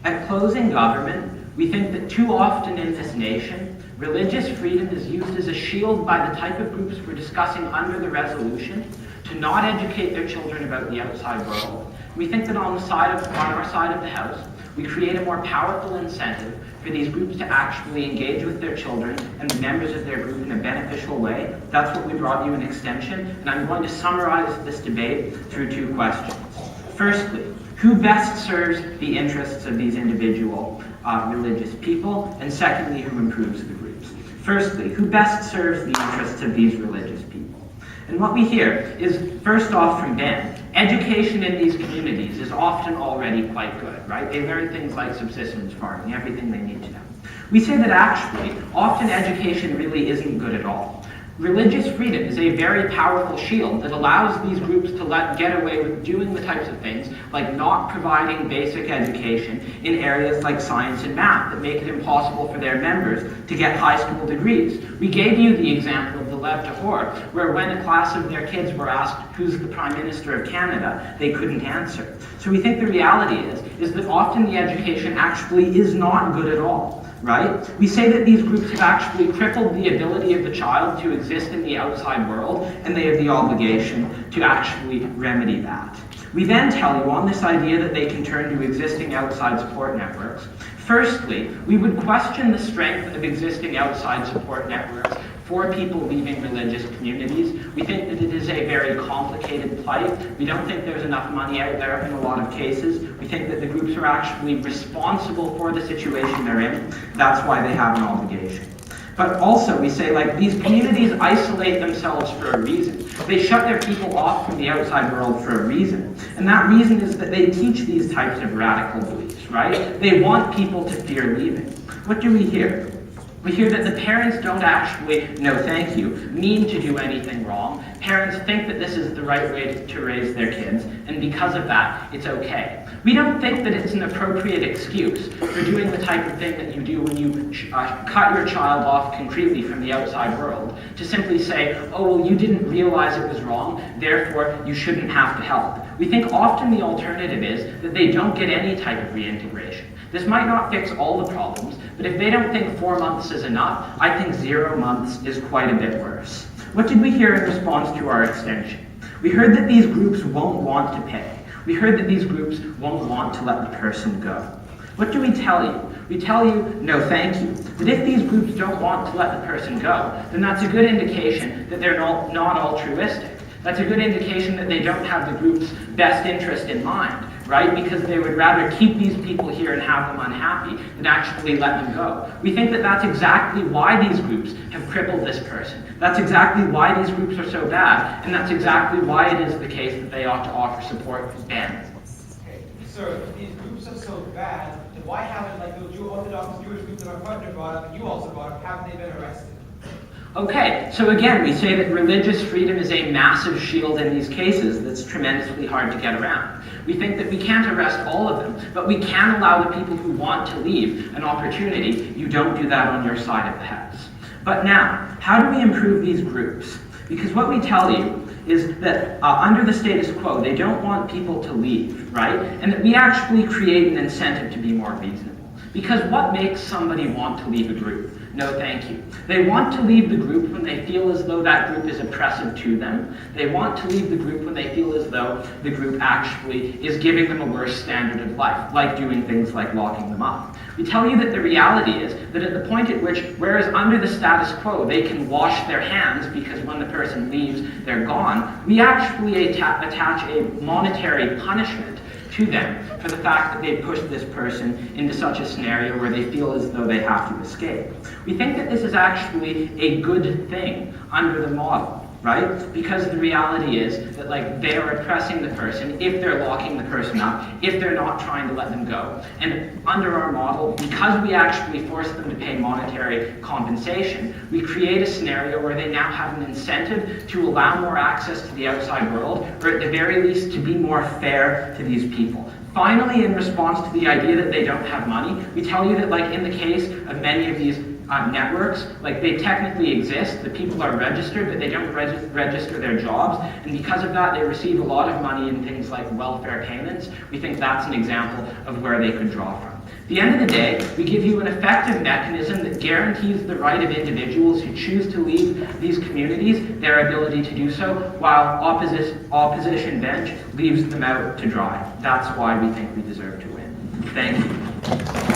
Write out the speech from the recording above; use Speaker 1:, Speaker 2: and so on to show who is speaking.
Speaker 1: At closing government, we think that too often in this nation, religious freedom is used as a shield by the type of groups we're discussing under the resolution to not educate their children about the outside world. We think that on our side of the House, we create a more powerful incentive for these groups to actually engage with their children and the members of their group in a beneficial way. That's what we brought you in extension, and I'm going to summarize this debate through two questions. Firstly, who best serves the interests of these individual religious people? And secondly, who improves the groups? Firstly, who best serves the interests of these religious people? And what we hear is, first off from Ben, education in these communities is often already quite good, right? They learn things like subsistence farming, everything they need to know. We say that actually, often education really isn't good at all. Religious freedom is a very powerful shield that allows these groups to get away with doing the types of things like not providing basic education in areas like science and math that make it impossible for their members to get high school degrees. We gave you the example of the Lev Tahor, where when a class of their kids were asked who's the Prime Minister of Canada, they couldn't answer. So we think the reality is that often the education actually is not good at all. Right? We say that these groups have actually crippled the ability of the child to exist in the outside world, and they have the obligation to actually remedy that. We then tell you on this idea that they can turn to existing outside support networks. Firstly, we would question the strength of existing outside support networks for people leaving religious communities. We think that it is a very complicated plight. We don't think there's enough money out there in a lot of cases. We think that the groups are actually responsible for the situation they're in. That's why they have an obligation. But also we say, like, these communities isolate themselves for a reason. They shut their people off from the outside world for a reason. And that reason is that they teach these types of radical beliefs, right? They want people to fear leaving. What do we hear? We hear that the parents don't actually, no thank you, mean to do anything wrong. Parents think that this is the right way to raise their kids, and because of that, it's okay. We don't think that it's an appropriate excuse for doing the type of thing that you do when you cut your child off concretely from the outside world, to simply say, oh, well, you didn't realize it was wrong, therefore you shouldn't have to help. We think often the alternative is that they don't get any type of reintegration. This might not fix all the problems, but if they don't think 4 months is enough, I think 0 months is quite a bit worse. What did we hear in response to our extension? We heard that these groups won't want to pay. We heard that these groups won't want to let the person go. What do we tell you? We tell you, no thank you. That if these groups don't want to let the person go, then that's a good indication that they're not altruistic. That's a good indication that they don't have the group's best interest in mind, right? Because they would rather keep these people here and have them unhappy than actually let them go. We think that that's exactly why these groups have crippled this person. That's exactly why these groups are so bad, and that's exactly why it is the case that they ought to offer support to Ben.
Speaker 2: Okay, so if these groups are so bad, then why haven't, like, the Orthodox Jewish groups that my partner brought up, and you also brought up, haven't they been arrested?
Speaker 1: Okay, so again, we say that religious freedom is a massive shield in these cases that's tremendously hard to get around. We think that we can't arrest all of them, but we can allow the people who want to leave an opportunity. You don't do that on your side of the house. But now, how do we improve these groups? Because what we tell you is that under the status quo, they don't want people to leave, right? And that we actually create an incentive to be more reasonable. Because what makes somebody want to leave a group? No thank you. They want to leave the group when they feel as though that group is oppressive to them. They want to leave the group when they feel as though the group actually is giving them a worse standard of life, like doing things like locking them up. We tell you that the reality is that at the point at which, whereas under the status quo, they can wash their hands because when the person leaves, they're gone, we actually attach a monetary punishment to them for the fact that they pushed this person into such a scenario where they feel as though they have to escape. We think that this is actually a good thing under the model. right? Because the reality is that like they are oppressing the person if they're locking the person up, if they're not trying to let them go. And under our model, because we actually force them to pay monetary compensation, we create a scenario where they now have an incentive to allow more access to the outside world, or at the very least to be more fair to these people. Finally, in response to the idea that they don't have money, we tell you that like in the case of many of these networks, like they technically exist, the people are registered, but they don't register their jobs, and because of that they receive a lot of money in things like welfare payments. We think that's an example of where they could draw from. At the end of the day, we give you an effective mechanism that guarantees the right of individuals who choose to leave these communities, their ability to do so, while opposition bench leaves them out to dry. That's why we think we deserve to win. Thank you.